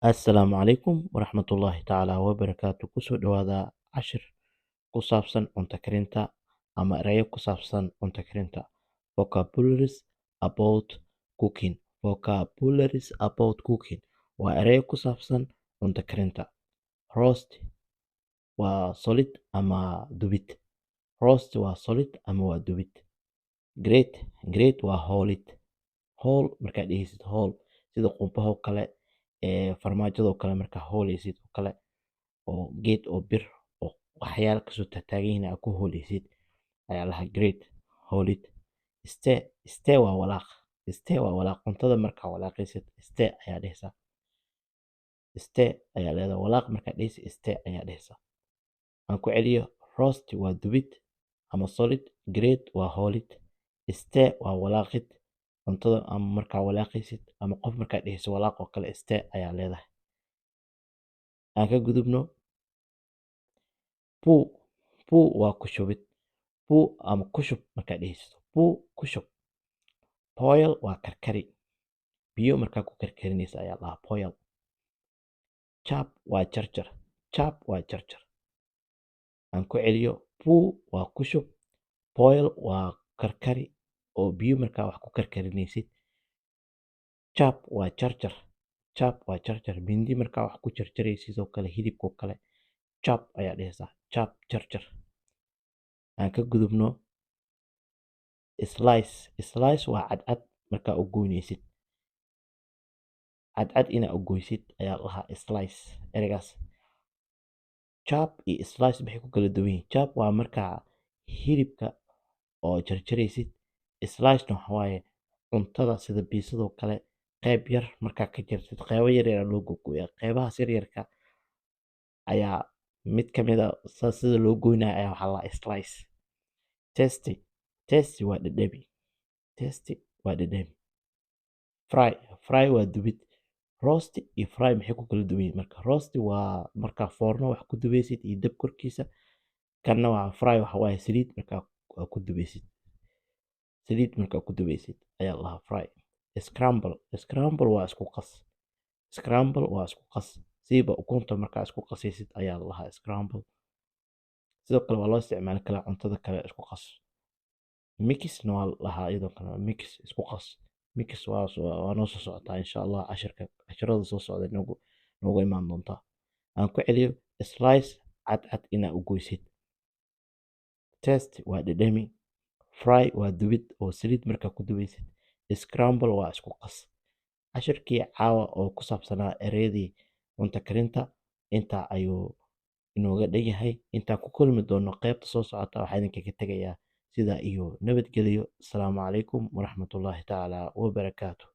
Assalaamu calaykum waraxmatullaahi tacaala wabarakaatu. Kusoo dhawaada cashir ku saabsan cunto karinta ama erayo ku saabsan cunto karinta. Vocabularies about cooking. Vocabularies about cooking waa erayo ku saabsan cunto karinta. Roast waa solid ama dubid. Roast waa solid ama waa dubid. Grate waa hoolid. Hool markaad dhehaysid hool sida qumbaha oo kale, farmaajada oo kale markaa hooleysid oo kale, oo geed oo bir oo waxyaalo kasoo taagtaagan yihiin aad ku hooleysid ayaa la dhahaa grate hoolid. Stir waa walaaq. Cuntada markaa walaaqaysid stir ayaa dhehaysaa. Stir ayaa leedahay walaaq markaad dhehaysid stir ayaa dhehaysaa. Aan ku celiyo roast waa dubid ama solid, grate waa hoolid, stir waa walaaqid. Cuntada ama markaa walaaqaysid ama qof markaa dhehaysid walaaq oo kale stir ayaa leedahay. Aan ka gudubno poo waa ku shubid. Poo ama ku shub markaad dhehaysid poo ku shub. Boil waa karkari. Biyo markaa ku karkarinaysa ayaa la dhahaa boil. Chop waa jarjar. Aan ku celiyo poo waa ku shub. Boil waa karkari oo biyo markaa wax ku karkarinaysid. Chop waa jarjar. Mindi markaa wax ku jarjaraysid oo kale hilibka oo kale chop ayaa dhehaysaa. Chop jarjar. Aan ka gudubno slice waa cadcad markaa u goynaysid. Cadcad inaa u goysid ayaa la dhahaa slice ereygaas. Chop iyo slice maxay ku kala duwan yihiin? Chop waa markaa hilibka oo jarjaraysid. Slice-na waxa waaye cuntada sida biisada oo kale qayb yar markaa ka jartid qaybo yar ayaa loo googooyaa. Qaybahaas yaryarka ayaa mid ka mid ah sida loo goynayo ayaa waxaa la dhahaa slice. Tasty waa dhadhami. Fry waa dubid. Roast iyo fry maxay ku kala duwan yihiin marka? Roast waa markaa foorno wax ku dubaysid iyo dab korkiisa. Kanna waa fry waxa waaye saliid markaa ku dubaysid. Markaa ku dubaysid ayaa la dhahaa fry. Scramble waa isku qas. Siiba ukunta markaa isku qasaysid ayaa la dhahaa scramble. Sidoo kale waa loo isticmaali karaa cuntada kale isku qas. Mix-na waa la dhahaa iyadoo kale mix isku qas. Mix waa noo soo socotaa insha Allah casharada soo socda noogu imaan doontaa. Aan ku celiyo slice cadcad inaa u goysid. Taste waa dhadhami. Fry waa dubid oo saliid markaa ku dubaysid. Scramble waa isku qas. Casharkii caawa oo ku saabsanaa ereyadii cunto karinta intaa ayuu inooga dhan yahay. Intaan ku kulmi doono qaybta soo socota waxaa idinkaga tegayaa sidaa iyo nabadgelyo. Asalaamu calaykum waraxmatullaahi tacaala wabarakaatu.